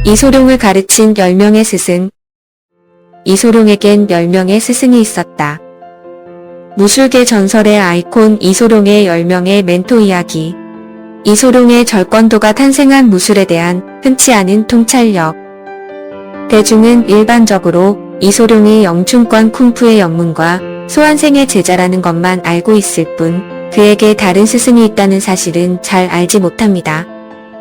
이소룡을 가르친 10명의 스승. 이소룡에겐 10명의 스승이 있었다. 무술계 전설의 아이콘 이소룡의 10명의 멘토 이야기. 이소룡의 절권도가 탄생한 무술에 대한 흔치 않은 통찰력. 대중은 일반적으로 이소룡이 영춘권 쿵푸의 영문과 소환생의 제자라는 것만 알고 있을 뿐 그에게 다른 스승이 있다는 사실은 잘 알지 못합니다.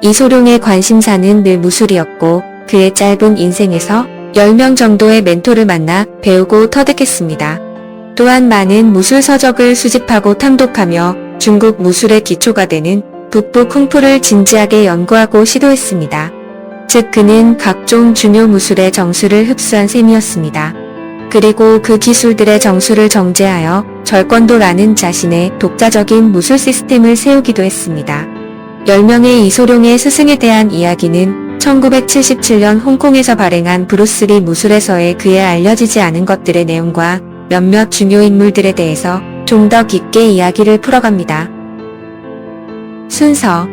이소룡의 관심사는 늘 무술이었고 그의 짧은 인생에서 10명 정도의 멘토를 만나 배우고 터득했습니다. 또한 많은 무술 서적을 수집하고 탐독하며 중국 무술의 기초가 되는 북부 쿵푸를 진지하게 연구하고 시도했습니다. 즉 그는 각종 중요 무술의 정수를 흡수한 셈이었습니다. 그리고 그 기술들의 정수를 정제하여 절권도라는 자신의 독자적인 무술 시스템을 세우기도 했습니다. 10명의 이소룡의 스승에 대한 이야기는 1977년 홍콩에서 발행한 브루스리 무술에서의 그의 알려지지 않은 것들의 내용과 몇몇 중요 인물들에 대해서 좀 더 깊게 이야기를 풀어갑니다. 순서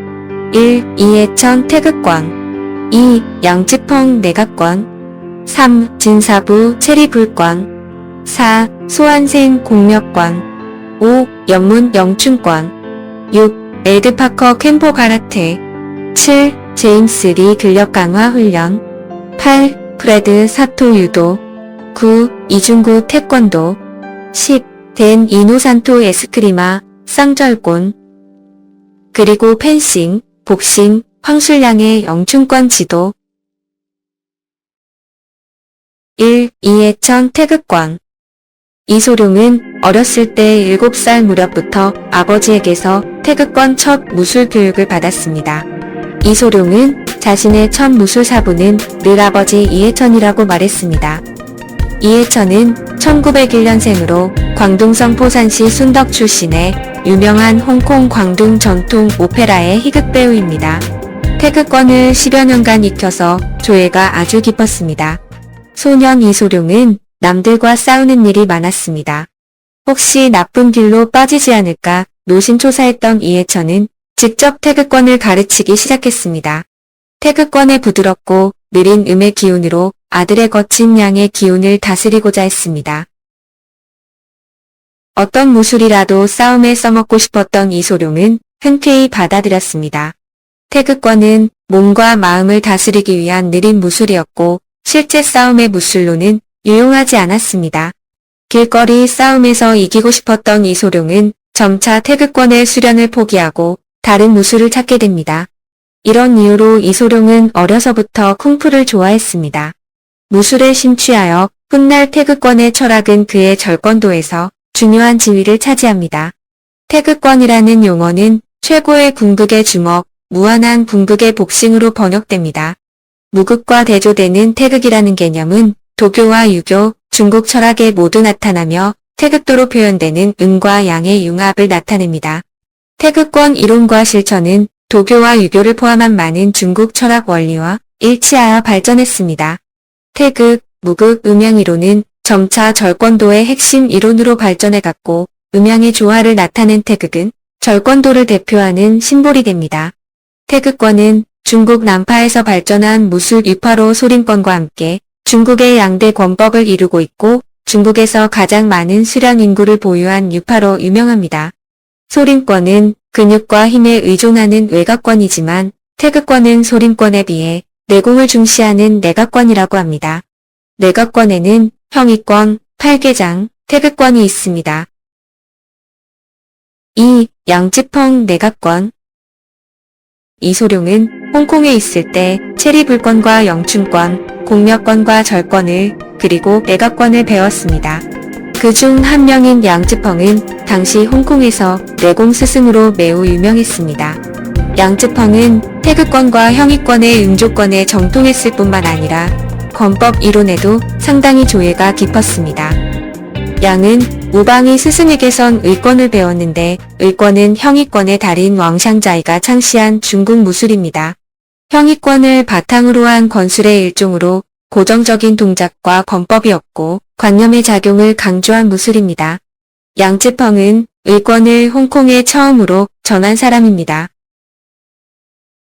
1. 이해천 태극권 2. 양쯔펑 내각권 3. 진사부 체리불권 4. 소환생 공력권 5. 연문 영춘권 6. 에드파커 캠포 가라테 7. 제임스 리 근력 강화 훈련 8. 프레드 사토 유도 9. 이중구 태권도 10. 댄 이노산토 에스크리마 쌍절곤 그리고 펜싱, 복싱, 황술량의 영춘권 지도 1. 이해천 태극권 이소룡은 어렸을 때 7살 무렵부터 아버지에게서 태극권 첫 무술 교육을 받았습니다. 이소룡은 자신의 첫 무술 사부는 늘 아버지 이해천이라고 말했습니다. 이해천은 1901년생으로 광둥성 포산시 순덕 출신의 유명한 홍콩 광둥 전통 오페라의 희극 배우입니다. 태극권을 10여 년간 익혀서 조예가 아주 깊었습니다. 소년 이소룡은 남들과 싸우는 일이 많았습니다. 혹시 나쁜 길로 빠지지 않을까 노심초사했던 이해천은 직접 태극권을 가르치기 시작했습니다. 태극권의 부드럽고 느린 음의 기운으로 아들의 거친 양의 기운을 다스리고자 했습니다. 어떤 무술이라도 싸움에 써먹고 싶었던 이소룡은 흔쾌히 받아들였습니다. 태극권은 몸과 마음을 다스리기 위한 느린 무술이었고 실제 싸움의 무술로는 유용하지 않았습니다. 길거리 싸움에서 이기고 싶었던 이소룡은 점차 태극권의 수련을 포기하고 다른 무술을 찾게 됩니다. 이런 이유로 이소룡은 어려서부터 쿵푸를 좋아했습니다. 무술에 심취하여 훗날 태극권의 철학은 그의 절권도에서 중요한 지위를 차지합니다. 태극권이라는 용어는 최고의 궁극의 주먹, 무한한 궁극의 복싱으로 번역됩니다. 무극과 대조되는 태극이라는 개념은 도교와 유교, 중국 철학에 모두 나타나며 태극도로 표현되는 음과 양의 융합을 나타냅니다. 태극권 이론과 실천은 도교와 유교를 포함한 많은 중국 철학 원리와 일치하여 발전했습니다. 태극, 무극, 음양 이론은 점차 절권도의 핵심 이론으로 발전해갔고 음양의 조화를 나타낸 태극은 절권도를 대표하는 심볼이 됩니다. 태극권은 중국 남파에서 발전한 무술 유파로 소림권과 함께 중국의 양대 권법을 이루고 있고 중국에서 가장 많은 수련 인구를 보유한 유파로 유명합니다. 소림권은 근육과 힘에 의존하는 외곽권이지만 태극권은 소림권에 비해 내공을 중시하는 내각권이라고 합니다. 내각권에는 형이권, 팔계장, 태극권이 있습니다. 2. 양쯔펑 내각권 이소룡은 홍콩에 있을 때 체리불권과 영춘권, 공력권과 절권을 그리고 내각권을 배웠습니다. 그중 한 명인 양쯔펑은 당시 홍콩에서 내공 스승으로 매우 유명했습니다. 양쯔펑은 태극권과 형이권의 음조권에 정통했을 뿐만 아니라 권법 이론에도 상당히 조예가 깊었습니다. 양은 우방이 스승에게선 의권을 배웠는데 의권은 형이권의 달인 왕샹자이가 창시한 중국 무술입니다. 형이권을 바탕으로 한 권술의 일종으로 고정적인 동작과 권법이었고 관념의 작용을 강조한 무술입니다. 양쯔펑은 의권을 홍콩에 처음으로 전한 사람입니다.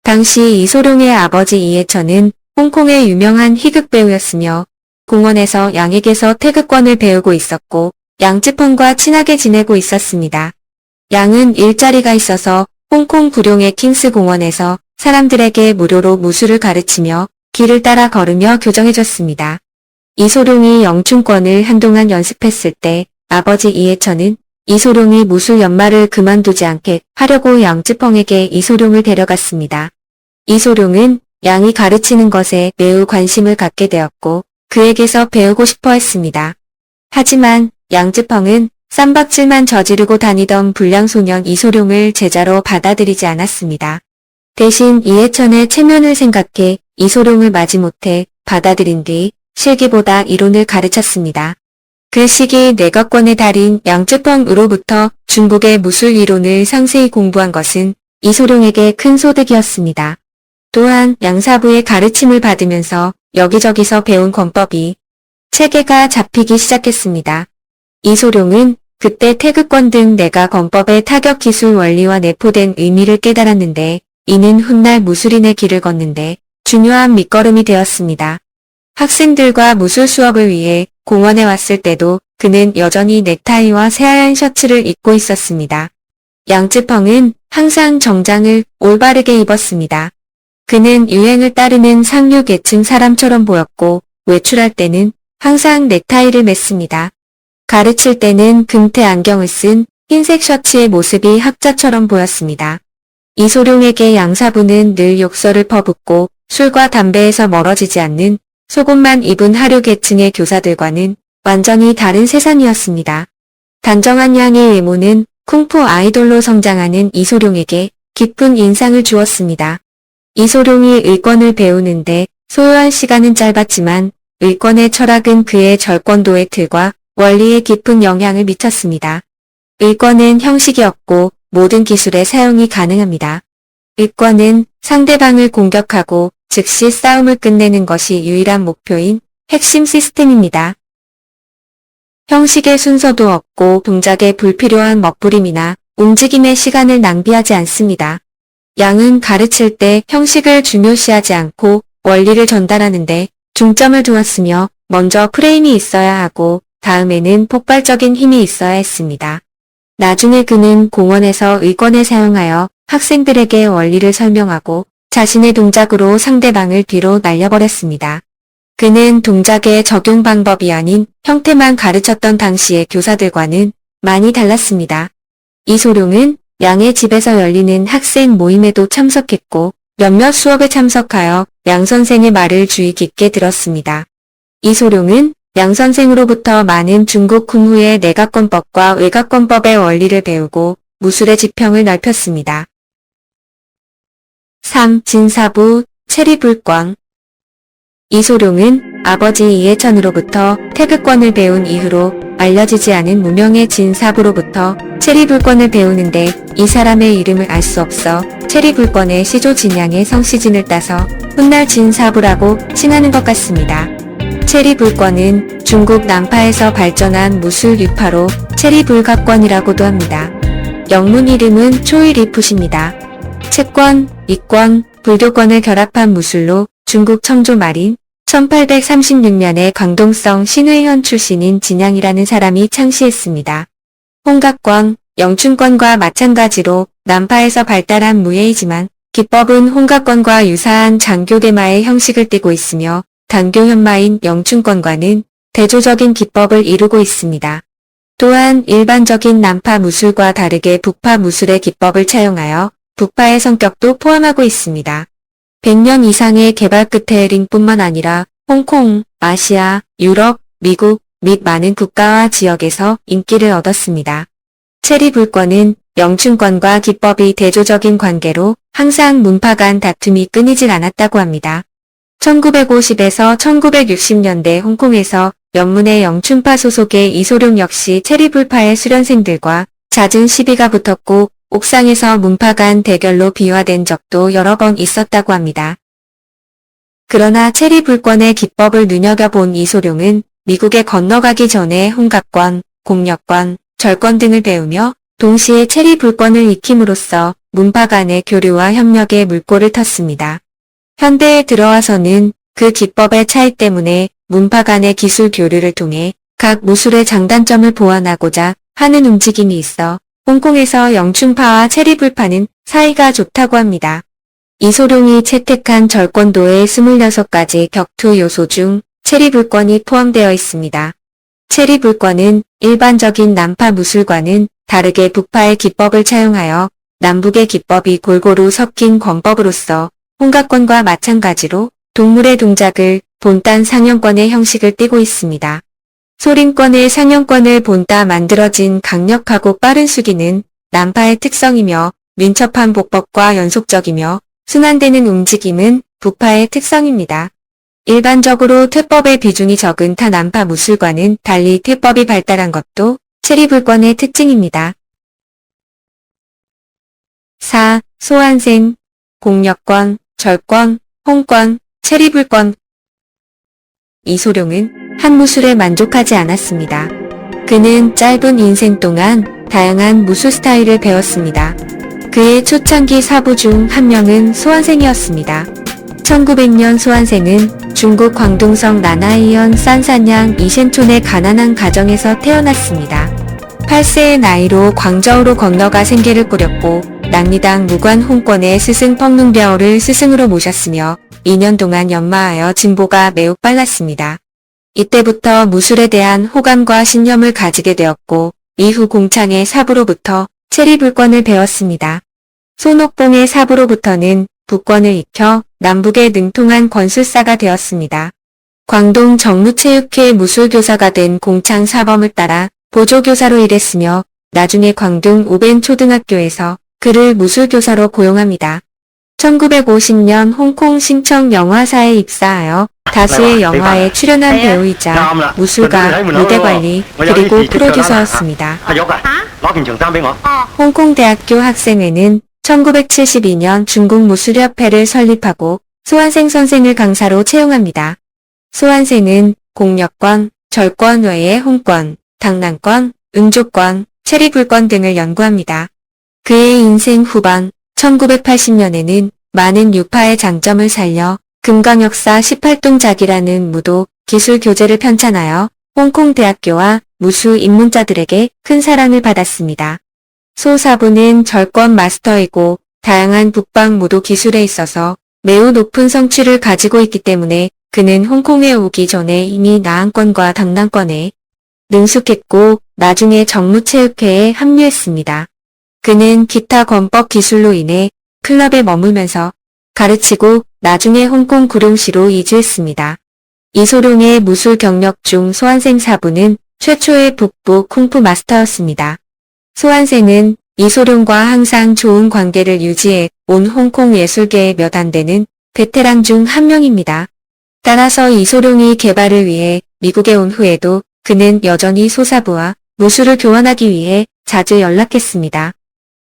당시 이소룡의 아버지 이해천은 홍콩의 유명한 희극 배우였으며 공원에서 양에게서 태극권을 배우고 있었고 양쯔펑과 친하게 지내고 있었습니다. 양은 일자리가 있어서 홍콩 구룡의 킹스 공원에서 사람들에게 무료로 무술을 가르치며 길을 따라 걸으며 교정해줬습니다. 이소룡이 영춘권을 한동안 연습했을 때 아버지 이해천은 이소룡이 무술 연말을 그만두지 않게 하려고 양쯔펑에게 이소룡을 데려갔습니다. 이소룡은 양이 가르치는 것에 매우 관심을 갖게 되었고 그에게서 배우고 싶어 했습니다. 하지만 양쯔펑은 쌈박질만 저지르고 다니던 불량소년 이소룡을 제자로 받아들이지 않았습니다. 대신 이해천의 체면을 생각해 이소룡을 마지못해 받아들인 뒤 실기보다 이론을 가르쳤습니다. 그 시기 내각권의 달인 양쯔펑으로부터 중국의 무술 이론을 상세히 공부한 것은 이소룡에게 큰 소득이었습니다. 또한 양사부의 가르침을 받으면서 여기저기서 배운 권법이 체계가 잡히기 시작했습니다. 이소룡은 그때 태극권 등 내가 권법의 타격 기술 원리와 내포된 의미를 깨달았는데 이는 훗날 무술인의 길을 걷는데 중요한 밑거름이 되었습니다. 학생들과 무술 수업을 위해 공원에 왔을 때도 그는 여전히 넥타이와 새하얀 셔츠를 입고 있었습니다. 양쯔펑은 항상 정장을 올바르게 입었습니다. 그는 유행을 따르는 상류 계층 사람처럼 보였고 외출할 때는 항상 넥타이를 맸습니다. 가르칠 때는 금태 안경을 쓴 흰색 셔츠의 모습이 학자처럼 보였습니다. 이소룡에게 양사부는 늘 욕설을 퍼붓고 술과 담배에서 멀어지지 않는 속옷만 입은 하류 계층의 교사들과는 완전히 다른 세상이었습니다. 단정한 양의 외모는 쿵푸 아이돌로 성장하는 이소룡에게 깊은 인상을 주었습니다. 이소룡이 의권을 배우는데 소요한 시간은 짧았지만 의권의 철학은 그의 절권도의 틀과 원리에 깊은 영향을 미쳤습니다. 의권은 형식이 없고 모든 기술의 사용이 가능합니다. 의권은 상대방을 공격하고 즉시 싸움을 끝내는 것이 유일한 목표인 핵심 시스템입니다. 형식의 순서도 없고 동작에 불필요한 멋부림이나 움직임의 시간을 낭비하지 않습니다. 양은 가르칠 때 형식을 중요시하지 않고 원리를 전달하는데 중점을 두었으며 먼저 프레임이 있어야 하고 다음에는 폭발적인 힘이 있어야 했습니다. 나중에 그는 공원에서 의권을 사용하여 학생들에게 원리를 설명하고 자신의 동작으로 상대방을 뒤로 날려버렸습니다. 그는 동작의 적용 방법이 아닌 형태만 가르쳤던 당시의 교사들과는 많이 달랐습니다. 이소룡은 양의 집에서 열리는 학생 모임에도 참석했고 몇몇 수업에 참석하여 양 선생의 말을 주의 깊게 들었습니다. 이소룡은 양 선생으로부터 많은 중국 쿵후의 내각권법과 외각권법의 원리를 배우고 무술의 지평을 넓혔습니다. 3. 진사부, 체리불권. 이소룡은 아버지 이해천으로부터 태극권을 배운 이후로 알려지지 않은 무명의 진사부로부터 체리불권을 배우는데 이 사람의 이름을 알 수 없어 체리불권의 시조 진양의 성시진을 따서 훗날 진사부라고 칭하는 것 같습니다. 체리불권은 중국 남파에서 발전한 무술 유파로 체리불각권이라고도 합니다. 영문 이름은 초이리풋입니다. 채권, 이권, 불교권을 결합한 무술로 중국 청조 말인 1836년에 광동성 신의현 출신인 진양이라는 사람이 창시했습니다. 홍각권, 영춘권과 마찬가지로 남파에서 발달한 무예이지만 기법은 홍각권과 유사한 장교대마의 형식을 띠고 있으며 단교현마인 영춘권과는 대조적인 기법을 이루고 있습니다. 또한 일반적인 남파 무술과 다르게 북파 무술의 기법을 차용하여 북파의 성격도 포함하고 있습니다. 100년 이상의 개발 끝에 링뿐만 아니라 홍콩, 아시아, 유럽, 미국 및 많은 국가와 지역에서 인기를 얻었습니다. 체리불권은 영춘권과 기법이 대조적인 관계로 항상 문파 간 다툼이 끊이질 않았다고 합니다. 1950에서 1960년대 홍콩에서 연문의 영춘파 소속의 이소룡 역시 체리불파의 수련생들과 잦은 시비가 붙었고 옥상에서 문파 간 대결로 비화된 적도 여러 번 있었다고 합니다. 그러나 체리불권의 기법을 눈여겨본 이소룡은 미국에 건너가기 전에 홍각권, 공력권, 절권 등을 배우며 동시에 체리불권을 익힘으로써 문파 간의 교류와 협력에 물꼬를 텄습니다. 현대에 들어와서는 그 기법의 차이 때문에 문파 간의 기술 교류를 통해 각 무술의 장단점을 보완하고자 하는 움직임이 있어 홍콩에서 영춘파와 체리불파는 사이가 좋다고 합니다. 이소룡이 채택한 절권도의 26가지 격투 요소 중 체리불권이 포함되어 있습니다. 체리불권은 일반적인 남파 무술과는 다르게 북파의 기법을 차용하여 남북의 기법이 골고루 섞인 권법으로서 홍각권과 마찬가지로 동물의 동작을 본딴 상형권의 형식을 띠고 있습니다. 소림권의 상형권을 본따 만들어진 강력하고 빠른 수기는 남파의 특성이며 민첩한 복법과 연속적이며 순환되는 움직임은 북파의 특성입니다. 일반적으로 퇴법의 비중이 적은 타 남파 무술과는 달리 퇴법이 발달한 것도 체리불권의 특징입니다. 4. 소환생, 공력권, 절권, 홍권, 체리불권. 이소룡은 한 무술에 만족하지 않았습니다. 그는 짧은 인생 동안 다양한 무술 스타일을 배웠습니다. 그의 초창기 사부 중 한 명은 소환생이었습니다. 1900년 소환생은 중국 광동성 나나이현 산산양 이셴촌의 가난한 가정에서 태어났습니다. 8세의 나이로 광저우로 건너가 생계를 꾸렸고 낭리당 무관 홍권의 스승 펑능벼오를 스승으로 모셨으며 2년 동안 연마하여 진보가 매우 빨랐습니다. 이때부터 무술에 대한 호감과 신념을 가지게 되었고 이후 공창의 사부로부터 체리불권을 배웠습니다. 손옥봉의 사부로부터는 북권을 익혀 남북에 능통한 권술사가 되었습니다. 광동 정무체육회 무술교사가 된 공창 사범을 따라 보조교사로 일했으며 나중에 광동 오벤 초등학교에서 그를 무술교사로 고용합니다. 1950년 홍콩 신청 영화사에 입사하여 다수의 영화에 출연한 배우이자 무술가, 무대관리, 그리고 프로듀서였습니다. 홍콩대학교 학생회는 1972년 중국무술협회를 설립하고 소환생 선생을 강사로 채용합니다. 소환생은 공력권, 절권 외에 홍권, 당난권, 응조권, 체리불권 등을 연구합니다. 그의 인생 후반 1980년에는 많은 유파의 장점을 살려 금강역사 18동작이라는 무도 기술 교재를 편찬하여 홍콩 대학교와 무수 입문자들에게 큰 사랑을 받았습니다. 소사부는 절권 마스터이고 다양한 북방 무도 기술에 있어서 매우 높은 성취를 가지고 있기 때문에 그는 홍콩에 오기 전에 이미 나한권과 당난권에 능숙했고 나중에 정무체육회에 합류했습니다. 그는 기타 권법 기술로 인해 클럽에 머물면서 가르치고 나중에 홍콩 구룡시로 이주했습니다. 이소룡의 무술 경력 중 소환생 사부는 최초의 북부 쿵푸 마스터였습니다. 소환생은 이소룡과 항상 좋은 관계를 유지해 온 홍콩 예술계의 몇 안 되는 베테랑 중 한 명입니다. 따라서 이소룡이 개발을 위해 미국에 온 후에도 그는 여전히 소사부와 무술을 교환하기 위해 자주 연락했습니다.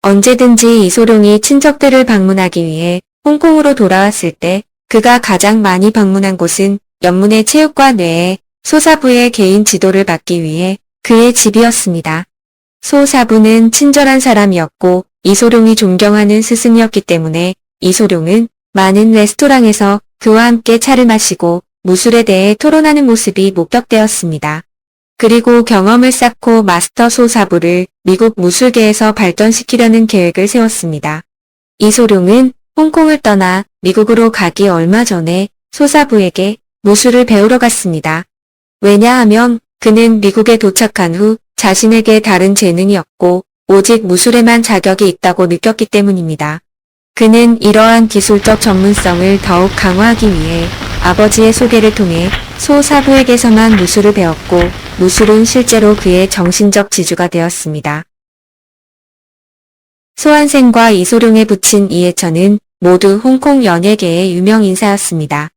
언제든지 이소룡이 친척들을 방문하기 위해 홍콩으로 돌아왔을 때 그가 가장 많이 방문한 곳은 연문의 체육관 외에 소사부의 개인 지도를 받기 위해 그의 집이었습니다. 소사부는 친절한 사람이었고 이소룡이 존경하는 스승이었기 때문에 이소룡은 많은 레스토랑에서 그와 함께 차를 마시고 무술에 대해 토론하는 모습이 목격되었습니다. 그리고 경험을 쌓고 마스터 소사부를 미국 무술계에서 발전시키려는 계획을 세웠습니다. 이소룡은 홍콩을 떠나 미국으로 가기 얼마 전에 소사부에게 무술을 배우러 갔습니다. 왜냐하면 그는 미국에 도착한 후 자신에게 다른 재능이 없고 오직 무술에만 자격이 있다고 느꼈기 때문입니다. 그는 이러한 기술적 전문성을 더욱 강화하기 위해 아버지의 소개를 통해 소사부에게서만 무술을 배웠고 무술은 실제로 그의 정신적 지주가 되었습니다. 소환생과 이소룡의 부친 이해천은 모두 홍콩 연예계의 유명 인사였습니다.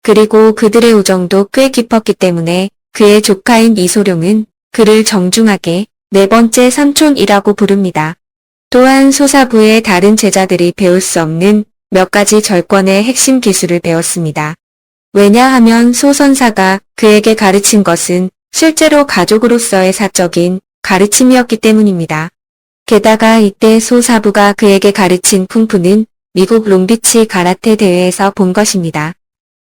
그리고 그들의 우정도 꽤 깊었기 때문에 그의 조카인 이소룡은 그를 정중하게 네 번째 삼촌이라고 부릅니다. 또한 소사부의 다른 제자들이 배울 수 없는 몇 가지 절권의 핵심 기술을 배웠습니다. 왜냐하면 소선사가 그에게 가르친 것은 실제로 가족으로서의 사적인 가르침이었기 때문입니다. 게다가 이때 소사부가 그에게 가르친 쿵푸는 미국 롱비치 가라테 대회에서 본 것입니다.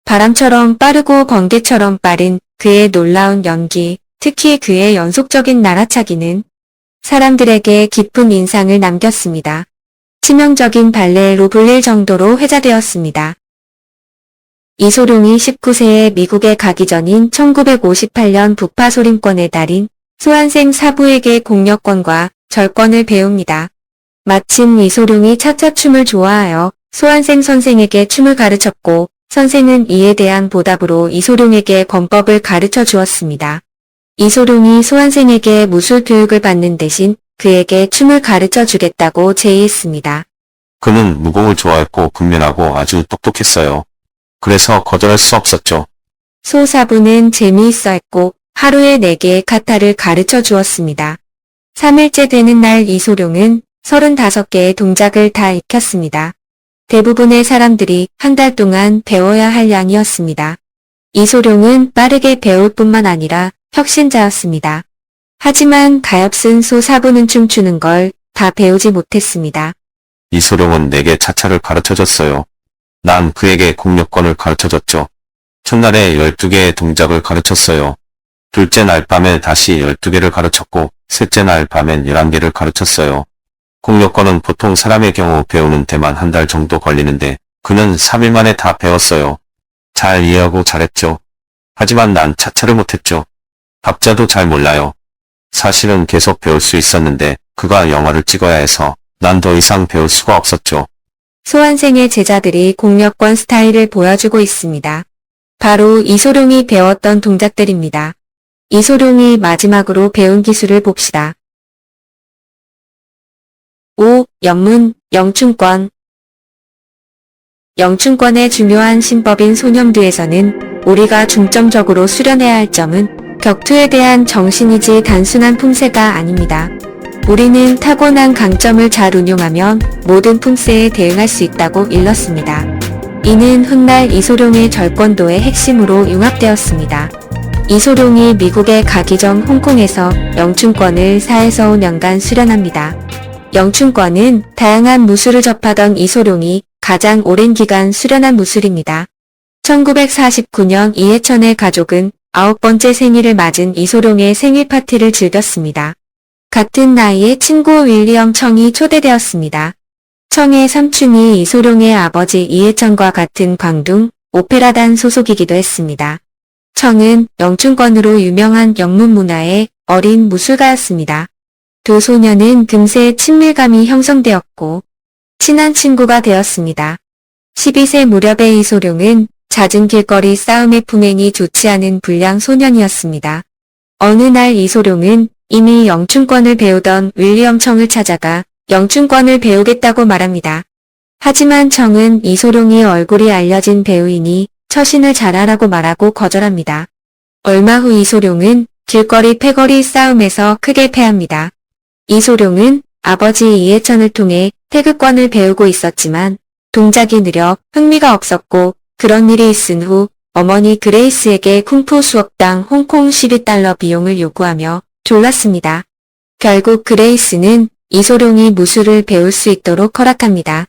바람처럼 빠르고 번개처럼 빠른 그의 놀라운 연기, 특히 그의 연속적인 날아차기는 사람들에게 깊은 인상을 남겼습니다. 치명적인 발레로 불릴 정도로 회자되었습니다. 이소룡이 19세에 미국에 가기 전인 1958년 북파소림권의 달인 소환생 사부에게 공력권과 절권을 배웁니다. 마침 이소룡이 차차춤을 좋아하여 소환생 선생에게 춤을 가르쳤고 선생은 이에 대한 보답으로 이소룡에게 권법을 가르쳐 주었습니다. 이소룡이 소환생에게 무술 교육을 받는 대신 그에게 춤을 가르쳐 주겠다고 제의했습니다. 그는 무공을 좋아했고 근면하고 아주 똑똑했어요. 그래서 거절할 수 없었죠. 소사부는 재미있어 했고 하루에 4개의 카타를 가르쳐 주었습니다. 3일째 되는 날 이소룡은 35개의 동작을 다 익혔습니다. 대부분의 사람들이 한 달 동안 배워야 할 양이었습니다. 이소룡은 빠르게 배울 뿐만 아니라 혁신자였습니다. 하지만 가엾은 소사부는 춤추는 걸 다 배우지 못했습니다. 이소룡은 내게 차차를 가르쳐줬어요. 난 그에게 공력권을 가르쳐줬죠. 첫날에 12개의 동작을 가르쳤어요. 둘째 날 밤에 다시 12개를 가르쳤고 셋째 날 밤엔 11개를 가르쳤어요. 공력권은 보통 사람의 경우 배우는 데만 한 달 정도 걸리는데 그는 3일 만에 다 배웠어요. 잘 이해하고 잘했죠. 하지만 난 차차를 못했죠. 박자도 잘 몰라요. 사실은 계속 배울 수 있었는데 그가 영화를 찍어야 해서 난 더 이상 배울 수가 없었죠. 소환생의 제자들이 공력권 스타일을 보여주고 있습니다. 바로 이소룡이 배웠던 동작들입니다. 이소룡이 마지막으로 배운 기술을 봅시다. 5. 연문, 영춘권. 영춘권의 중요한 신법인 소념두에서는 우리가 중점적으로 수련해야 할 점은 격투에 대한 정신이지 단순한 품새가 아닙니다. 우리는 타고난 강점을 잘 운용하면 모든 품새에 대응할 수 있다고 일렀습니다. 이는 훗날 이소룡의 절권도의 핵심으로 융합되었습니다. 이소룡이 미국에 가기 전 홍콩에서 영춘권을 4에서 5년간 수련합니다. 영춘권은 다양한 무술을 접하던 이소룡이 가장 오랜 기간 수련한 무술입니다. 1949년 이해천의 가족은 9번째 생일을 맞은 이소룡의 생일 파티를 즐겼습니다. 같은 나이의 친구 윌리엄 청이 초대되었습니다. 청의 삼촌이 이소룡의 아버지 이해천과 같은 광둥 오페라단 소속이기도 했습니다. 청은 영춘권으로 유명한 영문 문화의 어린 무술가였습니다. 두 소녀는 금세 친밀감이 형성되었고 친한 친구가 되었습니다. 12세 무렵의 이소룡은 잦은 길거리 싸움에 품행이 좋지 않은 불량 소년이었습니다. 어느 날 이소룡은 이미 영춘권을 배우던 윌리엄 청을 찾아가 영춘권을 배우겠다고 말합니다. 하지만 청은 이소룡이 얼굴이 알려진 배우이니 처신을 잘하라고 말하고 거절합니다. 얼마 후 이소룡은 길거리 패거리 싸움에서 크게 패합니다. 이소룡은 아버지 이해천을 통해 태극권을 배우고 있었지만 동작이 느려 흥미가 없었고 그런 일이 있은 후 어머니 그레이스에게 쿵푸 수업당 홍콩 12달러 비용을 요구하며 졸랐습니다. 결국 그레이스는 이소룡이 무술을 배울 수 있도록 허락합니다.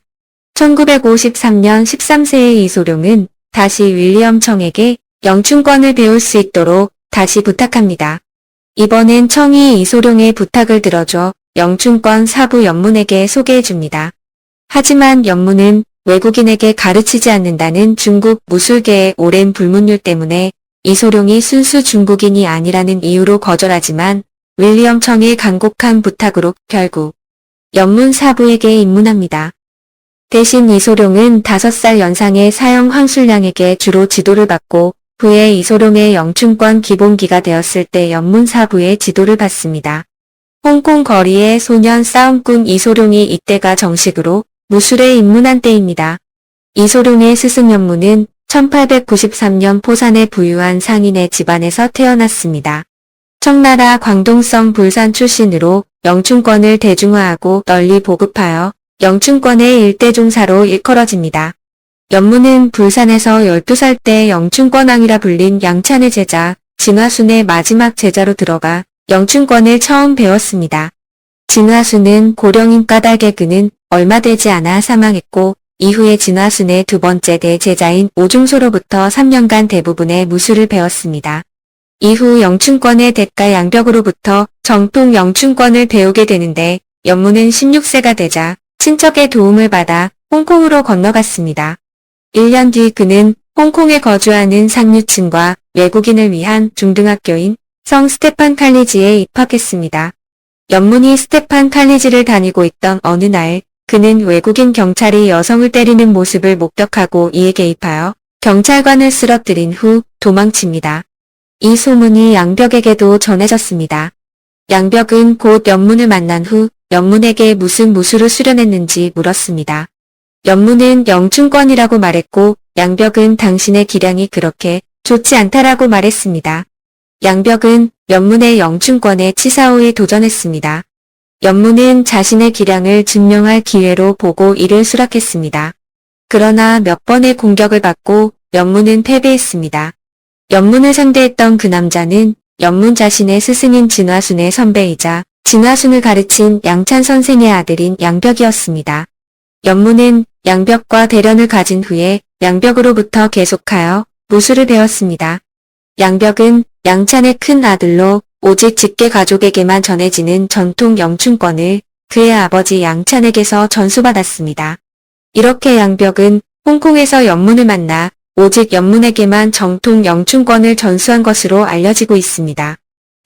1953년 13세의 이소룡은 다시 윌리엄 청에게 영춘권을 배울 수 있도록 다시 부탁합니다. 이번엔 청이 이소룡의 부탁을 들어줘 영춘권 사부 연문에게 소개해줍니다. 하지만 연문은 외국인에게 가르치지 않는다는 중국 무술계의 오랜 불문율 때문에 이소룡이 순수 중국인이 아니라는 이유로 거절하지만 윌리엄 청의 간곡한 부탁으로 결국 연문 사부에게 입문합니다. 대신 이소룡은 5살 연상의 사형 황술량에게 주로 지도를 받고 후에 이소룡의 영춘권 기본기가 되었을 때 연문 사부의 지도를 받습니다. 홍콩 거리의 소년 싸움꾼 이소룡이 이때가 정식으로 무술에 입문한 때입니다. 이소룡의 스승 연문은 1893년 포산에 부유한 상인의 집안에서 태어났습니다. 청나라 광동성 불산 출신으로 영춘권을 대중화하고 널리 보급하여 영춘권의 일대종사로 일컬어집니다. 연문은 불산에서 12살 때 영춘권왕이라 불린 양찬의 제자 진화순의 마지막 제자로 들어가 영춘권을 처음 배웠습니다. 진화순은 고령인 까닭에 그는 얼마 되지 않아 사망했고 이후에 진화순의 두 번째 대제자인 오중소로부터 3년간 대부분의 무술을 배웠습니다. 이후 영춘권의 대가 양벽으로부터 정통 영춘권을 배우게 되는데 연무는 16세가 되자 친척의 도움을 받아 홍콩으로 건너갔습니다. 1년 뒤 그는 홍콩에 거주하는 상류층과 외국인을 위한 중등학교인 성 스테판 칼리지에 입학했습니다. 연문이 스테판 칼리지를 다니고 있던 어느 날 그는 외국인 경찰이 여성을 때리는 모습을 목격하고 이에 개입하여 경찰관을 쓰러뜨린 후 도망칩니다. 이 소문이 양벽에게도 전해졌습니다. 양벽은 곧 연문을 만난 후 연문에게 무슨 무술을 수련했는지 물었습니다. 연문은 영춘권이라고 말했고 양벽은 당신의 기량이 그렇게 좋지 않다라고 말했습니다. 양벽은 연문의 영춘권에 치사오에 도전했습니다. 연문은 자신의 기량을 증명할 기회로 보고 이를 수락했습니다. 그러나 몇 번의 공격을 받고 연문은 패배했습니다. 연문을 상대했던 그 남자는 연문 자신의 스승인 진화순의 선배이자 진화순을 가르친 양찬 선생의 아들인 양벽이었습니다. 연문은 양벽과 대련을 가진 후에 양벽으로부터 계속하여 무술을 배웠습니다. 양벽은 양찬의 큰 아들로 오직 직계 가족에게만 전해지는 전통 영춘권을 그의 아버지 양찬에게서 전수받았습니다. 이렇게 양벽은 홍콩에서 연문을 만나 오직 연문에게만 정통 영춘권을 전수한 것으로 알려지고 있습니다.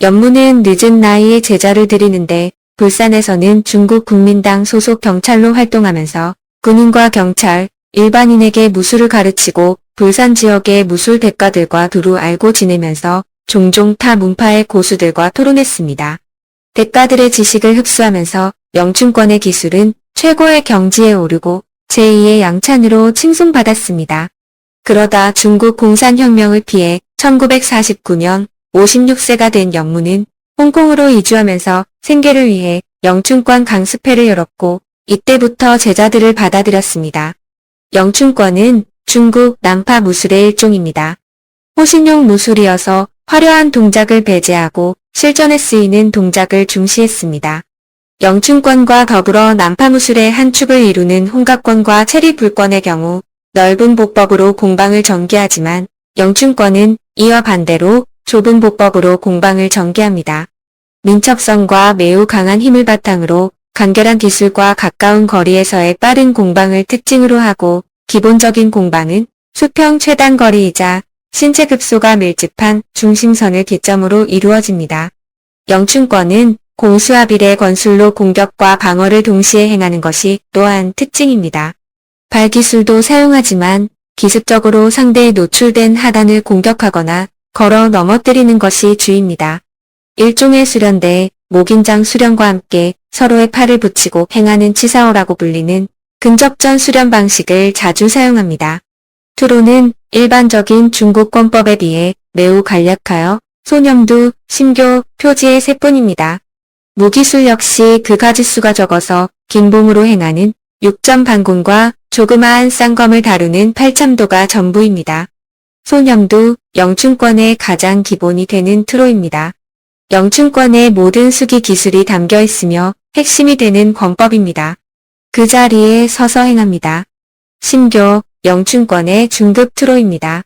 연문은 늦은 나이에 제자를 들이는데 불산에서는 중국 국민당 소속 경찰로 활동하면서 군인과 경찰, 일반인에게 무술을 가르치고 불산 지역의 무술 대가들과 두루 알고 지내면서 종종 타 문파의 고수들과 토론했습니다. 대가들의 지식을 흡수하면서 영춘권의 기술은 최고의 경지에 오르고 제2의 양찬으로 칭송받았습니다. 그러다 중국 공산혁명을 피해 1949년 56세가 된 연무는 홍콩으로 이주하면서 생계를 위해 영춘권 강습회를 열었고 이때부터 제자들을 받아들였습니다. 영춘권은 중국 난파 무술의 일종입니다. 호신용 무술이어서 화려한 동작을 배제하고 실전에 쓰이는 동작을 중시했습니다. 영춘권과 더불어 난파무술의 한 축을 이루는 홍각권과 체리불권의 경우 넓은 보법으로 공방을 전개하지만 영춘권은 이와 반대로 좁은 보법으로 공방을 전개합니다. 민첩성과 매우 강한 힘을 바탕으로 간결한 기술과 가까운 거리에서의 빠른 공방을 특징으로 하고 기본적인 공방은 수평 최단 거리이자 신체 급소가 밀집한 중심선을 기점으로 이루어집니다. 영춘권은 공수합일의 권술로 공격과 방어를 동시에 행하는 것이 또한 특징입니다. 발기술도 사용하지만 기습적으로 상대의 노출된 하단을 공격하거나 걸어 넘어뜨리는 것이 주입니다. 일종의 수련대, 목인장 수련과 함께 서로의 팔을 붙이고 행하는 치사오라고 불리는 근접전 수련 방식을 자주 사용합니다. 투로는 일반적인 중국 권법에 비해 매우 간략하여 소념두, 심교, 표지의 세뿐입니다. 무기술 역시 그 가지수가 적어서 긴봉으로 행하는 6점 반군과 조그마한 쌍검을 다루는 팔참도가 전부입니다. 소념두, 영춘권의 가장 기본이 되는 투로입니다. 영춘권의 모든 수기 기술이 담겨 있으며 핵심이 되는 권법입니다. 그 자리에 서서 행합니다. 심교, 영춘권의 중급 투로입니다.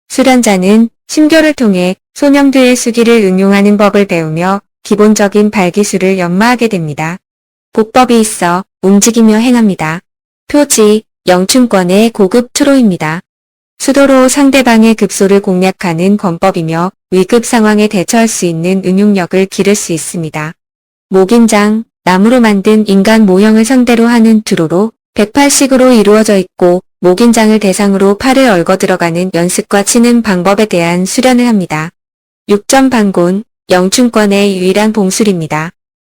수련자는 심교를 통해 소념두의 수기를 응용하는 법을 배우며 기본적인 발기술을 연마하게 됩니다. 복법이 있어 움직이며 행합니다. 표지, 영춘권의 고급 투로입니다. 수도로 상대방의 급소를 공략하는 권법이며 위급 상황에 대처할 수 있는 응용력을 기를 수 있습니다. 목인장, 나무로 만든 인간 모형을 상대로 하는 투로로 108식으로 이루어져 있고 목인장을 대상으로 팔을 얽어 들어가는 연습과 치는 방법에 대한 수련을 합니다. 6점 반곤, 영춘권의 유일한 봉술입니다.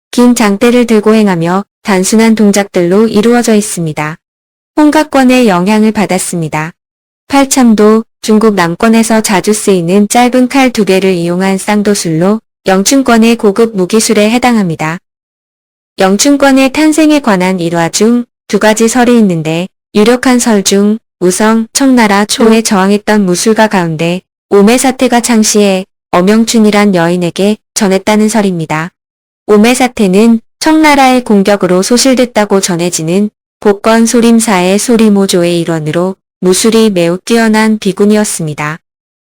긴 장대를 들고 행하며 단순한 동작들로 이루어져 있습니다. 홍각권의 영향을 받았습니다. 팔참도, 중국 남권에서 자주 쓰이는 짧은 칼 2개를 이용한 쌍도술로 영춘권의 고급 무기술에 해당합니다. 영춘권의 탄생에 관한 일화 중 2가지 설이 있는데 유력한 설 중 우성, 청나라 초에 저항했던 무술가 가운데 오매사태가 창시해 엄영춘이란 여인에게 전했다는 설입니다. 오매사태는 청나라의 공격으로 소실됐다고 전해지는 복권 소림사의 소리모조의 일원으로 무술이 매우 뛰어난 비군이었습니다.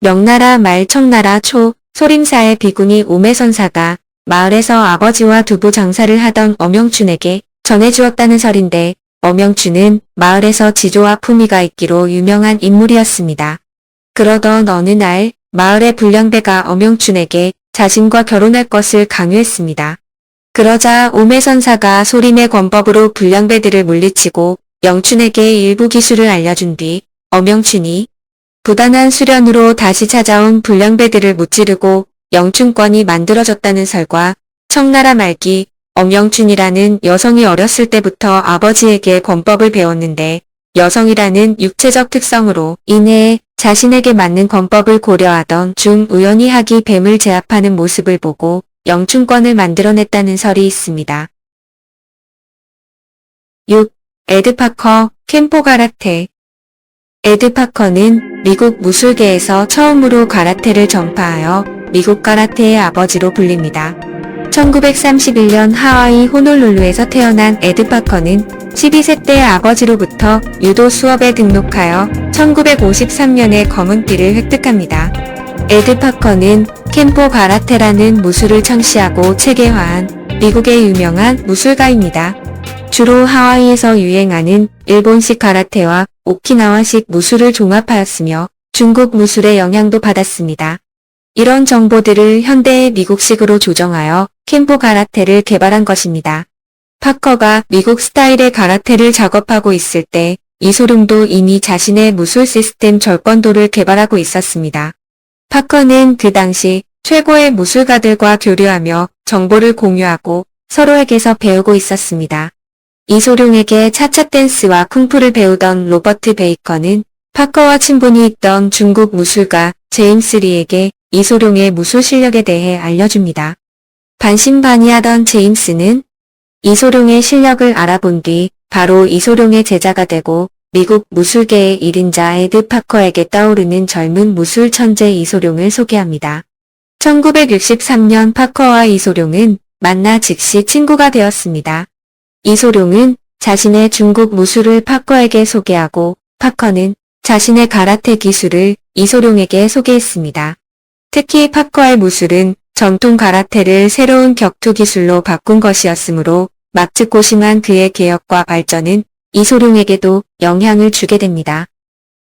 명나라 말 청나라 초 소림사의 비군이 오매선사가 마을에서 아버지와 두부 장사를 하던 엄영춘에게 전해주었다는 설인데 엄영춘은 마을에서 지조와 품위가 있기로 유명한 인물이었습니다. 그러던 어느 날 마을의 불량배가 엄영춘에게 자신과 결혼할 것을 강요했습니다. 그러자 오매선사가 소림의 권법으로 불량배들을 물리치고 영춘에게 일부 기술을 알려준 뒤 엄영춘이 부단한 수련으로 다시 찾아온 불량배들을 무찌르고 영춘권이 만들어졌다는 설과 청나라 말기 엄영춘이라는 여성이 어렸을 때부터 아버지에게 권법을 배웠는데 여성이라는 육체적 특성으로 인해 자신에게 맞는 권법을 고려하던 중 우연히 하기 뱀을 제압하는 모습을 보고 영춘권을 만들어냈다는 설이 있습니다. 6. 에드 파커, 켄포 가라테. 에드 파커는 미국 무술계에서 처음으로 가라테를 전파하여 미국 가라테의 아버지로 불립니다. 1931년 하와이 호놀룰루에서 태어난 에드 파커는 12세 때 아버지로부터 유도 수업에 등록하여 1953년에 검은띠를 획득합니다. 에드 파커는 켄포 가라테라는 무술을 창시하고 체계화한 미국의 유명한 무술가입니다. 주로 하와이에서 유행하는 일본식 가라테와 오키나와식 무술을 종합하였으며 중국 무술의 영향도 받았습니다. 이런 정보들을 현대의 미국식으로 조정하여 켄포 가라테를 개발한 것입니다. 파커가 미국 스타일의 가라테를 작업하고 있을 때 이소룡도 이미 자신의 무술 시스템 절권도를 개발하고 있었습니다. 파커는 그 당시 최고의 무술가들과 교류하며 정보를 공유하고 서로에게서 배우고 있었습니다. 이소룡에게 차차 댄스와 쿵푸를 배우던 로버트 베이커는 파커와 친분이 있던 중국 무술가 제임스 리에게 이소룡의 무술 실력에 대해 알려줍니다. 반신반의하던 제임스는 이소룡의 실력을 알아본 뒤 바로 이소룡의 제자가 되고 미국 무술계의 1인자 에드 파커에게 떠오르는 젊은 무술 천재 이소룡을 소개합니다. 1963년 파커와 이소룡은 만나 즉시 친구가 되었습니다. 이소룡은 자신의 중국 무술을 파커에게 소개하고 파커는 자신의 가라테 기술을 이소룡에게 소개했습니다. 특히 파커의 무술은 전통 가라테를 새로운 격투 기술로 바꾼 것이었으므로 막직고심한 그의 개혁과 발전은 이소룡에게도 영향을 주게 됩니다.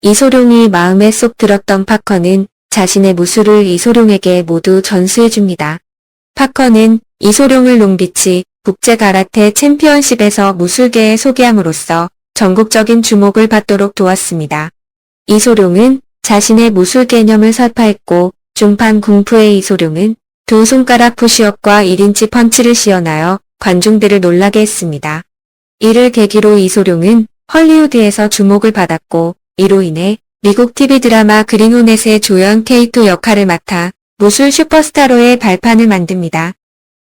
이소룡이 마음에 쏙 들었던 파커는 자신의 무술을 이소룡에게 모두 전수해줍니다. 파커는 이소룡을 롱비치 국제 가라테 챔피언십에서 무술계에 소개함으로써 전국적인 주목을 받도록 도왔습니다. 이소룡은 자신의 무술 개념을 설파했고 중판 궁푸의 이소룡은 두 손가락 푸시업과 1인치 펀치를 시연하여 관중들을 놀라게 했습니다. 이를 계기로 이소룡은 헐리우드에서 주목을 받았고 이로 인해 미국 TV 드라마 그린호넷의 조연 케이토 역할을 맡아 무술 슈퍼스타로의 발판을 만듭니다.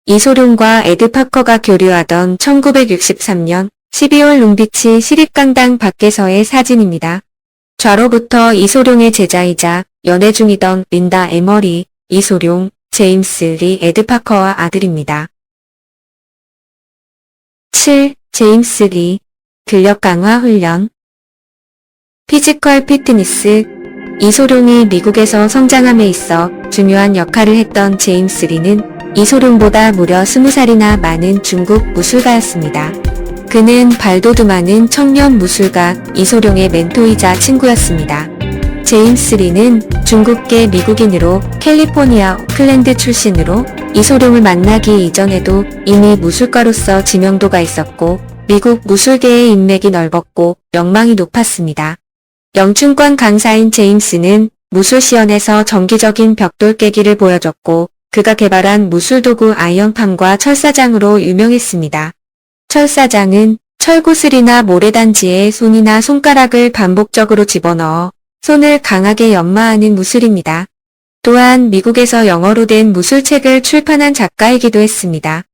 이소룡과 에드 파커가 교류하던 1963년 12월 롱비치 시립강당 밖에서의 사진입니다. 좌로부터 이소룡의 제자이자 연애 중이던 린다 에머리, 이소룡, 제임스 리 에드 파커와 아들입니다. 7. 제임스 리 근력 강화 훈련 피지컬 피트니스 이소룡이 미국에서 성장함에 있어 중요한 역할을 했던 제임스 리는 이소룡보다 무려 20살이나 많은 중국 무술가였습니다. 그는 발도도 많은 청년 무술가 이소룡의 멘토이자 친구였습니다. 제임스 리는 중국계 미국인으로 캘리포니아 오클랜드 출신으로 이소룡을 만나기 이전에도 이미 무술가로서 지명도가 있었고 미국 무술계의 인맥이 넓었고 명망이 높았습니다. 영춘권 강사인 제임스는 무술 시연에서 정기적인 벽돌 깨기를 보여줬고 그가 개발한 무술도구 아이언팜과 철사장으로 유명했습니다. 철사장은 철구슬이나 모래단지에 손이나 손가락을 반복적으로 집어넣어 손을 강하게 연마하는 무술입니다. 또한 미국에서 영어로 된 무술책을 출판한 작가이기도 했습니다.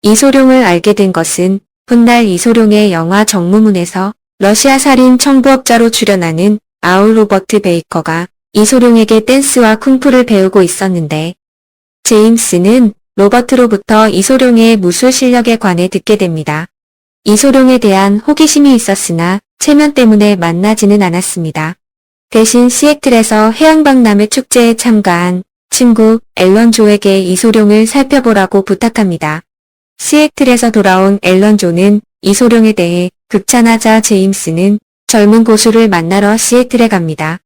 이소룡을 알게 된 것은 훗날 이소룡의 영화 정무문에서 러시아 살인 청부업자로 출연하는 아울 로버트 베이커가 이소룡에게 댄스와 쿵푸를 배우고 있었는데 제임스는 로버트로부터 이소룡의 무술 실력에 관해 듣게 됩니다. 이소룡에 대한 호기심이 있었으나 체면 때문에 만나지는 않았습니다. 대신 시애틀에서 해양박람회 축제에 참가한 친구 앨런 조에게 이소룡을 살펴보라고 부탁합니다. 시애틀에서 돌아온 앨런 조는 이소룡에 대해 극찬하자 제임스는 젊은 고수를 만나러 시애틀에 갑니다.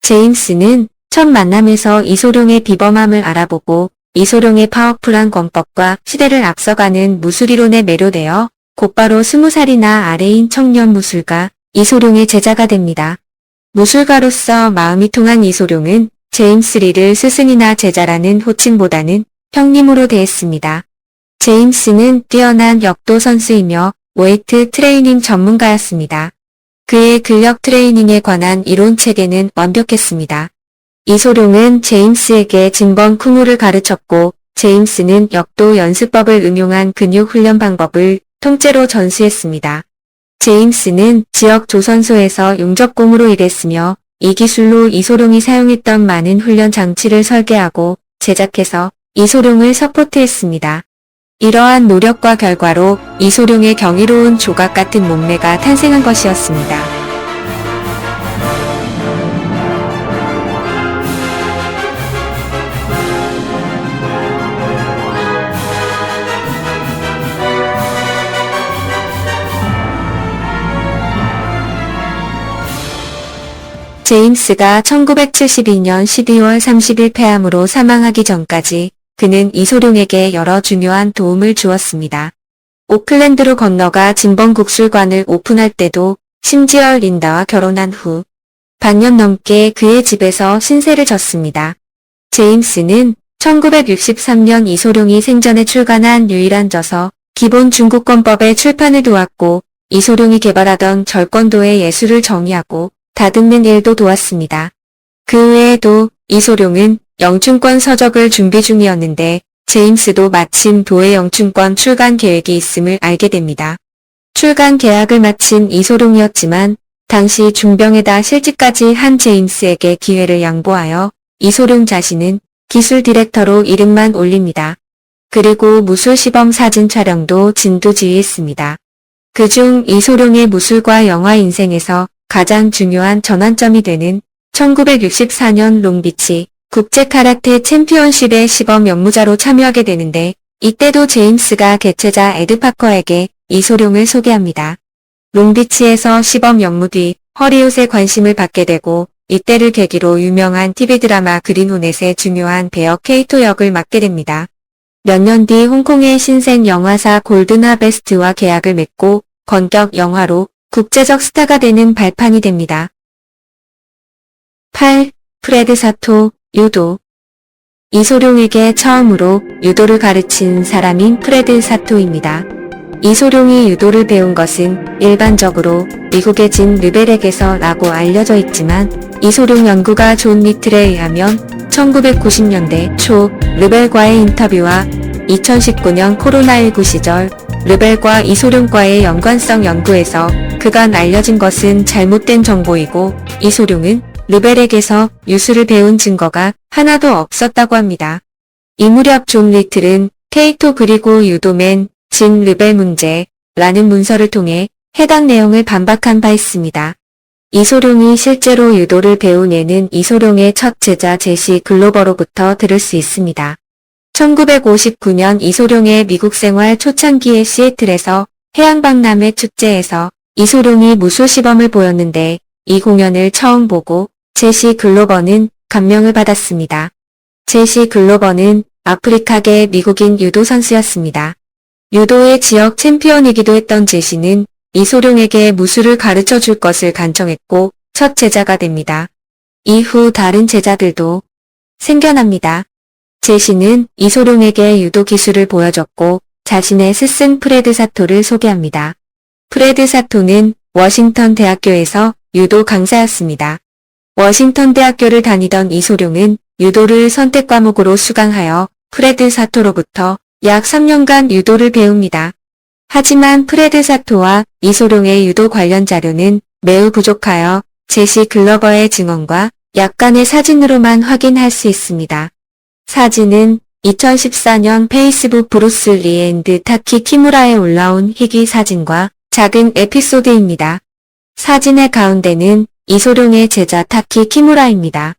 제임스는 첫 만남에서 이소룡의 비범함을 알아보고 이소룡의 파워풀한 권법과 시대를 앞서가는 무술이론에 매료되어 곧바로 20살이나 아래인 청년 무술가 이소룡의 제자가 됩니다. 무술가로서 마음이 통한 이소룡은 제임스 리를 스승이나 제자라는 호칭보다는 형님으로 대했습니다. 제임스는 뛰어난 역도 선수이며 웨이트 트레이닝 전문가였습니다. 그의 근력 트레이닝에 관한 이론 체계는 완벽했습니다. 이소룡은 제임스에게 진번 쿵우를 가르쳤고 제임스는 역도 연습법을 응용한 근육 훈련 방법을 통째로 전수했습니다. 제임스는 지역 조선소에서 용접공으로 일했으며 이 기술로 이소룡이 사용했던 많은 훈련 장치를 설계하고 제작해서 이소룡을 서포트했습니다. 이러한 노력과 결과로 이소룡의 경이로운 조각 같은 몸매가 탄생한 것이었습니다. 제임스가 1972년 12월 30일 폐암으로 사망하기 전까지 그는 이소룡에게 여러 중요한 도움을 주었습니다. 오클랜드로 건너가 진번국술관을 오픈할 때도 심지어 린다와 결혼한 후 반년 넘게 그의 집에서 신세를 졌습니다. 제임스는 1963년 이소룡이 생전에 출간한 유일한 저서 기본 중국권법의 출판을 도왔고 이소룡이 개발하던 절권도의 예술을 정의하고 다듬는 일도 도왔습니다. 그 외에도 이소룡은 영춘권 서적을 준비 중이었는데 제임스도 마침 도의 영춘권 출간 계획이 있음을 알게 됩니다. 출간 계약을 마친 이소룡이었지만 당시 중병에다 실직까지 한 제임스에게 기회를 양보하여 이소룡 자신은 기술 디렉터로 이름만 올립니다. 그리고 무술 시범 사진 촬영도 진두지휘했습니다. 그중 이소룡의 무술과 영화 인생에서 가장 중요한 전환점이 되는 1964년 롱비치 국제 카라테 챔피언십의 시범 연무자로 참여하게 되는데 이때도 제임스가 개최자 에드 파커에게 이소룡을 소개합니다. 롱비치에서 시범 연무 뒤 허리웃에 관심을 받게 되고 이때를 계기로 유명한 TV 드라마 그린호넷의 중요한 배역 케이토 역을 맡게 됩니다. 몇 년 뒤 홍콩의 신생 영화사 골든 하베스트와 계약을 맺고 건격 영화로 국제적 스타가 되는 발판이 됩니다. 8. 프레드 사토, 유도. 이소룡에게 처음으로 유도를 가르친 사람인 프레드 사토입니다. 이소룡이 유도를 배운 것은 일반적으로 미국의 진 르벨에게서라고 알려져 있지만 이소룡 연구가 존 리틀에 의하면 1990년대 초 르벨과의 인터뷰와 2019년 코로나19 시절 르벨과 이소룡과의 연관성 연구에서 그간 알려진 것은 잘못된 정보이고 이소룡은 르벨에게서 유술을 배운 증거가 하나도 없었다고 합니다. 이 무렵 존 리틀은 케이토 그리고 유도맨 진 르벨 문제라는 문서를 통해 해당 내용을 반박한 바 있습니다. 이소룡이 실제로 유도를 배운 예는 이소룡의 첫 제자 제시 글로버로부터 들을 수 있습니다. 1959년 이소룡의 미국 생활 초창기의 시애틀에서 해양박람회 축제에서 이소룡이 무술 시범을 보였는데 이 공연을 처음 보고 제시 글로버는 감명을 받았습니다. 제시 글로버는 아프리카계 미국인 유도 선수였습니다. 유도의 지역 챔피언이기도 했던 제시는 이소룡에게 무술을 가르쳐 줄 것을 간청했고 첫 제자가 됩니다. 이후 다른 제자들도 생겨납니다. 제시는 이소룡에게 유도 기술을 보여줬고 자신의 스승 프레드 사토를 소개합니다. 프레드 사토는 워싱턴 대학교에서 유도 강사였습니다. 워싱턴 대학교를 다니던 이소룡은 유도를 선택 과목으로 수강하여 프레드 사토로부터 약 3년간 유도를 배웁니다. 하지만 프레드 사토와 이소룡의 유도 관련 자료는 매우 부족하여 제시 글로버의 증언과 약간의 사진으로만 확인할 수 있습니다. 사진은 2014년 페이스북 브루스 리 앤드 타키 키무라에 올라온 희귀 사진과 작은 에피소드입니다. 사진의 가운데는 이소룡의 제자 타키 키무라입니다.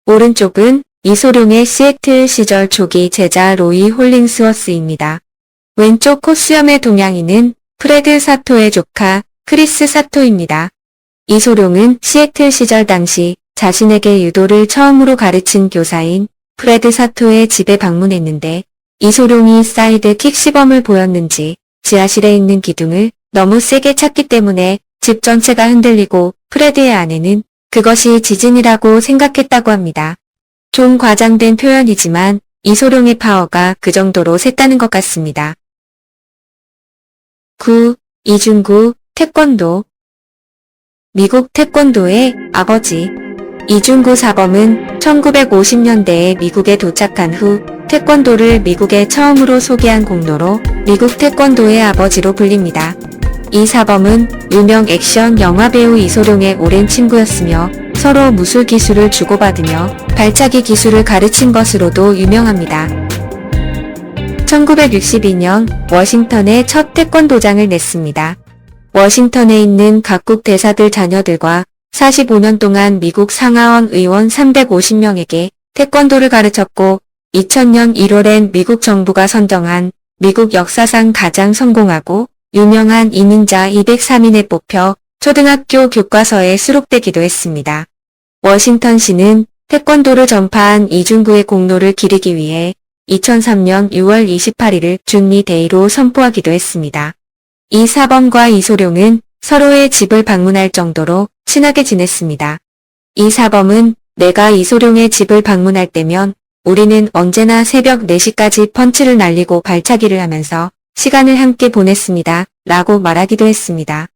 오른쪽은 이소룡의 시애틀 시절 초기 제자 로이 홀링스워스입니다. 왼쪽 콧수염의 동양인은 프레드 사토의 조카 크리스 사토입니다. 이소룡은 시애틀 시절 당시 자신에게 유도를 처음으로 가르친 교사인 프레드 사토의 집에 방문했는데 이소룡이 사이드킥 시범을 보였는지 지하실에 있는 기둥을 너무 세게 찼기 때문에 집 전체가 흔들리고 프레드의 아내는 그것이 지진이라고 생각했다고 합니다. 좀 과장된 표현이지만 이소룡의 파워가 그 정도로 셌다는 것 같습니다. 9. 이중구 태권도. 미국 태권도의 아버지. 이중구 사범은 1950년대에 미국에 도착한 후 태권도를 미국에 처음으로 소개한 공로로 미국 태권도의 아버지로 불립니다. 이 사범은 유명 액션 영화 배우 이소룡의 오랜 친구였으며 서로 무술 기술을 주고받으며 발차기 기술을 가르친 것으로도 유명합니다. 1962년 워싱턴에 첫 태권도장을 냈습니다. 워싱턴에 있는 각국 대사들 자녀들과 45년 동안 미국 상하원 의원 350명에게 태권도를 가르쳤고 2000년 1월엔 미국 정부가 선정한 미국 역사상 가장 성공하고 유명한 이민자 203인에 뽑혀 초등학교 교과서에 수록되기도 했습니다. 워싱턴시는 태권도를 전파한 이중구의 공로를 기리기 위해 2003년 6월 28일을 준리 데이로 선포하기도 했습니다. 이 사범과 이소룡은 서로의 집을 방문할 정도로 친하게 지냈습니다. 이 사범은 내가 이소룡의 집을 방문할 때면 우리는 언제나 새벽 4시까지 펀치를 날리고 발차기를 하면서 시간을 함께 보냈습니다. 라고 말하기도 했습니다.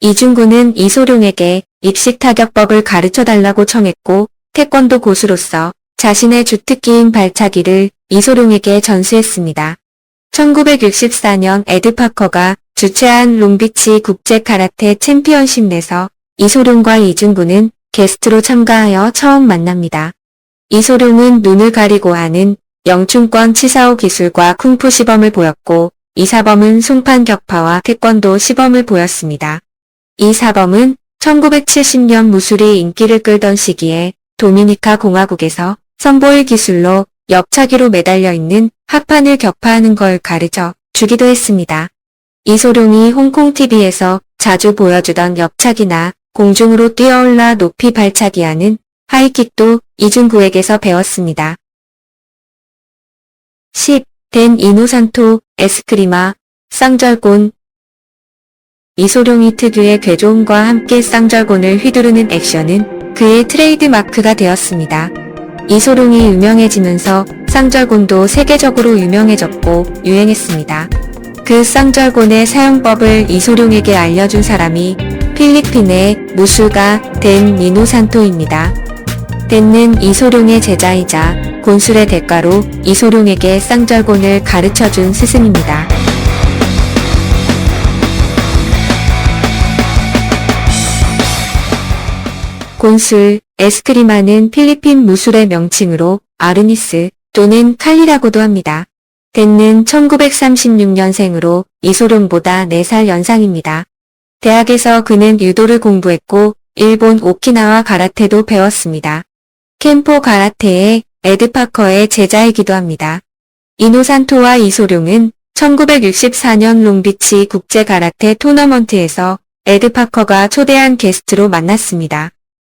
이중구는 이소룡에게 입식 타격법을 가르쳐달라고 청했고 태권도 고수로서 자신의 주특기인 발차기를 이소룡에게 전수했습니다. 1964년 에드 파커가 주최한 롱비치 국제 카라테 챔피언십 내서 이소룡과 이중구는 게스트로 참가하여 처음 만납니다. 이소룡은 눈을 가리고 하는 영춘권 치사오 기술과 쿵푸 시범을 보였고 이 사범은 송판 격파와 태권도 시범을 보였습니다. 이 사범은 1970년 무술이 인기를 끌던 시기에 도미니카 공화국에서 선보일 기술로 옆차기로 매달려 있는 합판을 격파하는 걸 가르쳐 주기도 했습니다. 이소룡이 홍콩 TV에서 자주 보여주던 옆차기나 공중으로 뛰어올라 높이 발차기하는 하이킥도 이중구에게서 배웠습니다. 10. 댄 이노산토 에스크리마 쌍절곤. 이소룡이 특유의 괴조음과 함께 쌍절곤을 휘두르는 액션은 그의 트레이드 마크가 되었습니다. 이소룡이 유명해지면서 쌍절곤도 세계적으로 유명해졌고 유행했습니다. 그 쌍절곤의 사용법을 이소룡에게 알려준 사람이 필리핀의 무술가 댄 미노산토입니다. 댄은 이소룡의 제자이자 곤술의 대가로 이소룡에게 쌍절곤을 가르쳐준 스승입니다. 곤술, 에스크리마는 필리핀 무술의 명칭으로 아르니스 또는 칼리라고도 합니다. 댄은 1936년생으로 이소룡보다 4살 연상입니다. 대학에서 그는 유도를 공부했고 일본 오키나와 가라테도 배웠습니다. 켄포 가라테의 에드 파커의 제자이기도 합니다. 이노산토와 이소룡은 1964년 롱비치 국제 가라테 토너먼트에서 에드 파커가 초대한 게스트로 만났습니다.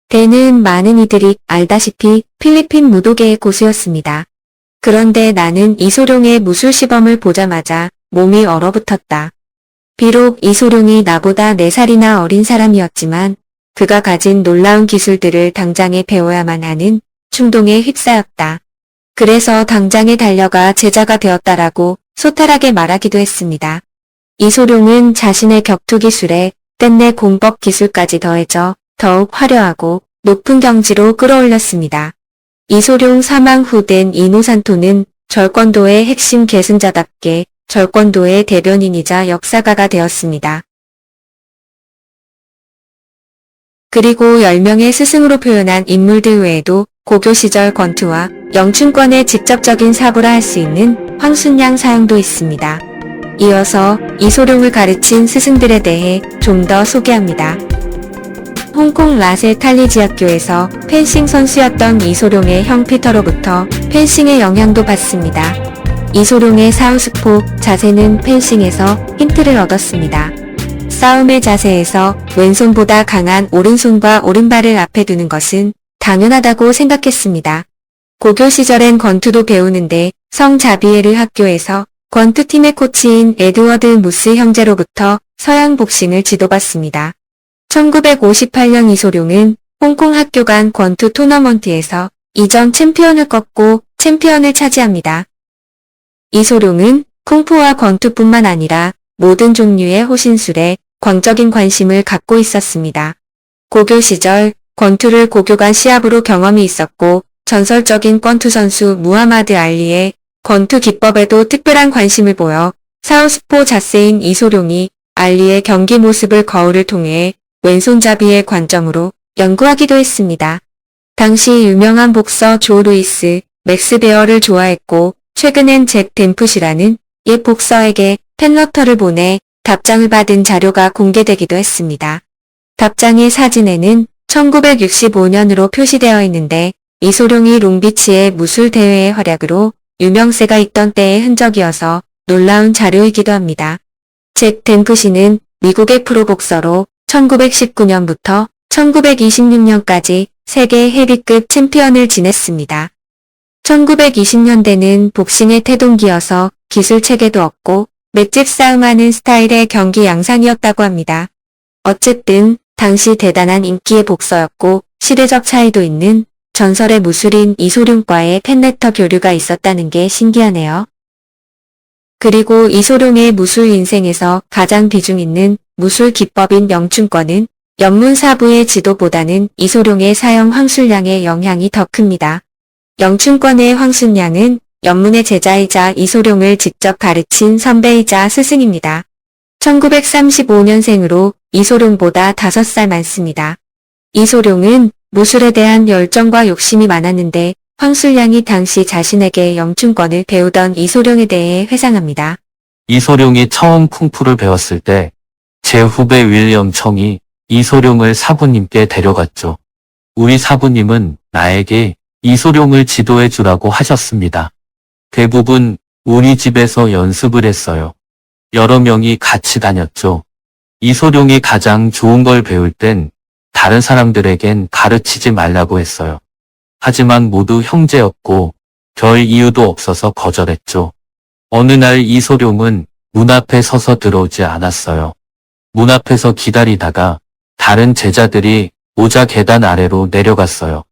댄은 많은 이들이 알다시피 필리핀 무도계의 고수였습니다. 그런데 나는 이소룡의 무술 시범을 보자마자 몸이 얼어붙었다. 비록 이소룡이 나보다 4살이나 어린 사람이었지만 그가 가진 놀라운 기술들을 당장에 배워야만 하는 충동에 휩싸였다. 그래서 당장에 달려가 제자가 되었다라고 소탈하게 말하기도 했습니다. 이소룡은 자신의 격투 기술에 댄내 공법 기술까지 더해져 더욱 화려하고 높은 경지로 끌어올렸습니다. 이소룡 사망 후 댄 이노산토는 절권도의 핵심 계승자답게 절권도의 대변인이자 역사가가 되었습니다. 그리고 10명의 스승으로 표현한 인물들 외에도 고교 시절 권투와 영춘권의 직접적인 사고라 할 수 있는 황순양 사형도 있습니다. 이어서 이소룡을 가르친 스승들에 대해 좀 더 소개합니다. 홍콩 라세 탈리지학교에서 펜싱 선수였던 이소룡의 형 피터로부터 펜싱의 영향도 받습니다. 이소룡의 사우스포 자세는 펜싱에서 힌트를 얻었습니다. 싸움의 자세에서 왼손보다 강한 오른손과 오른발을 앞에 두는 것은 당연하다고 생각했습니다. 고교 시절엔 권투도 배우는데 성자비에르 학교에서 권투팀의 코치인 에드워드 무스 형제로부터 서양 복싱을 지도받습니다. 1958년 이소룡은 홍콩 학교 간 권투 토너먼트에서 이전 챔피언을 꺾고 챔피언을 차지합니다. 이소룡은 쿵푸와 권투뿐만 아니라 모든 종류의 호신술에 광적인 관심을 갖고 있었습니다. 고교 시절 권투를 고교 간 시합으로 경험이 있었고 전설적인 권투 선수 무하마드 알리의 권투 기법에도 특별한 관심을 보여 사우스포 자세인 이소룡이 알리의 경기 모습을 거울을 통해 왼손잡이의 관점으로 연구하기도 했습니다. 당시 유명한 복서 조 루이스, 맥스 베어를 좋아했고 최근엔 잭 댐프시라는 옛 복서에게 팬러터를 보내 답장을 받은 자료가 공개되기도 했습니다. 답장의 사진에는 1965년으로 표시되어 있는데 이소룡이 롱비치의 무술 대회의 활약으로 유명세가 있던 때의 흔적이어서 놀라운 자료이기도 합니다. 잭 댐프시는 미국의 프로복서로 1919년부터 1926년까지 세계 헤비급 챔피언을 지냈습니다. 1920년대는 복싱의 태동기여서 기술 체계도 없고 맷집 싸움하는 스타일의 경기 양상이었다고 합니다. 어쨌든 당시 대단한 인기의 복서였고 시대적 차이도 있는 전설의 무술인 이소룡과의 팬레터 교류가 있었다는 게 신기하네요. 그리고 이소룡의 무술 인생에서 가장 비중 있는 무술 기법인 영춘권은 연문사부의 지도보다는 이소룡의 사형 황술량의 영향이 더 큽니다. 영춘권의 황순량은 연문의 제자이자 이소룡을 직접 가르친 선배이자 스승입니다. 1935년생으로 이소룡보다 5살 많습니다. 이소룡은 무술에 대한 열정과 욕심이 많았는데 황술량이 당시 자신에게 영춘권을 배우던 이소룡에 대해 회상합니다. 이소룡이 처음 쿵푸를 배웠을 때 제 후배 윌리엄 청이 이소룡을 사부님께 데려갔죠. 우리 사부님은 나에게 이소룡을 지도해 주라고 하셨습니다. 대부분 우리 집에서 연습을 했어요. 여러 명이 같이 다녔죠. 이소룡이 가장 좋은 걸 배울 땐 다른 사람들에겐 가르치지 말라고 했어요. 하지만 모두 형제였고 별 이유도 없어서 거절했죠. 어느 날 이소룡은 문 앞에 서서 들어오지 않았어요. 문 앞에서 기다리다가 다른 제자들이 오자 계단 아래로 내려갔어요.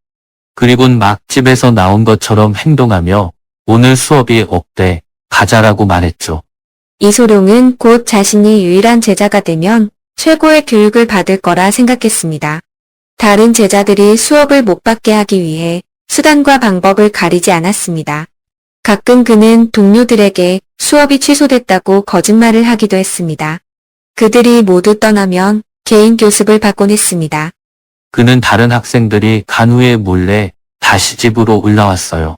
그리곤 막 집에서 나온 것처럼 행동하며 오늘 수업이 없대, 가자라고 말했죠. 이소룡은 곧 자신이 유일한 제자가 되면 최고의 교육을 받을 거라 생각했습니다. 다른 제자들이 수업을 못 받게 하기 위해 수단과 방법을 가리지 않았습니다. 가끔 그는 동료들에게 수업이 취소됐다고 거짓말을 하기도 했습니다. 그들이 모두 떠나면 개인 교습을 받곤 했습니다. 그는 다른 학생들이 간 후에 몰래 다시 집으로 올라왔어요.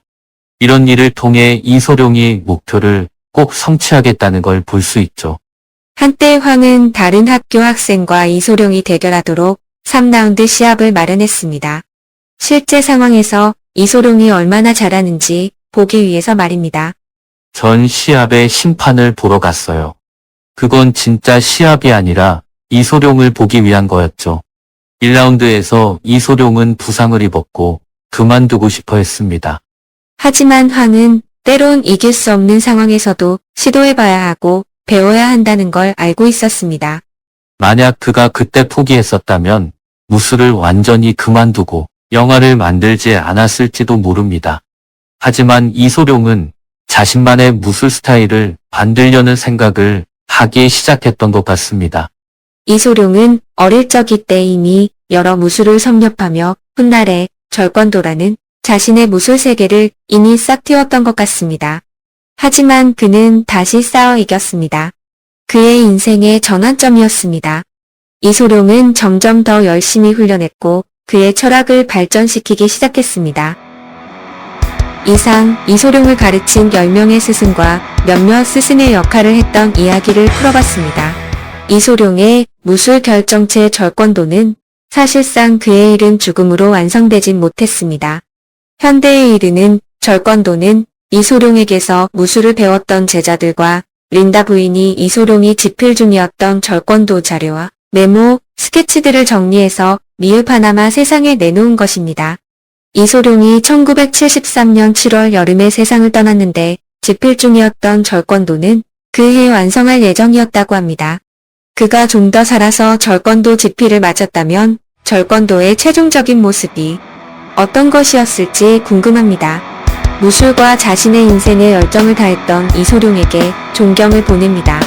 이런 일을 통해 이소룡이 목표를 꼭 성취하겠다는 걸 볼 수 있죠. 한때 황은 다른 학교 학생과 이소룡이 대결하도록 3라운드 시합을 마련했습니다. 실제 상황에서 이소룡이 얼마나 잘하는지 보기 위해서 말입니다. 전 시합의 심판을 보러 갔어요. 그건 진짜 시합이 아니라 이소룡을 보기 위한 거였죠. 1라운드에서 이소룡은 부상을 입었고 그만두고 싶어 했습니다. 하지만 황은 때론 이길 수 없는 상황에서도 시도해봐야 하고 배워야 한다는 걸 알고 있었습니다. 만약 그가 그때 포기했었다면 무술을 완전히 그만두고 영화를 만들지 않았을지도 모릅니다. 하지만 이소룡은 자신만의 무술 스타일을 만들려는 생각을 하기 시작했던 것 같습니다. 이소룡은 어릴 적이 때 이미 여러 무술을 섭렵하며 훗날에 절권도라는 자신의 무술 세계를 이미 싹 틔웠던 것 같습니다. 하지만 그는 다시 싸워 이겼습니다. 그의 인생의 전환점이었습니다. 이소룡은 점점 더 열심히 훈련했고 그의 철학을 발전시키기 시작했습니다. 이상 이소룡을 가르친 10명의 스승과 몇몇 스승의 역할을 했던 이야기를 풀어봤습니다. 이소룡의 무술 결정체 절권도는 사실상 그의 이른 죽음으로 완성되진 못했습니다. 현대에 이르는 절권도는 이소룡에게서 무술을 배웠던 제자들과 린다 부인이 이소룡이 집필 중이었던 절권도 자료와 메모, 스케치들을 정리해서 미흡 하나마 세상에 내놓은 것입니다. 이소룡이 1973년 7월 여름에 세상을 떠났는데 집필 중이었던 절권도는 그해 완성할 예정이었다고 합니다. 그가 좀 더 살아서 절권도 집필을 마쳤다면 절권도의 최종적인 모습이 어떤 것이었을지 궁금합니다. 무술과 자신의 인생에 열정을 다했던 이소룡에게 존경을 보냅니다.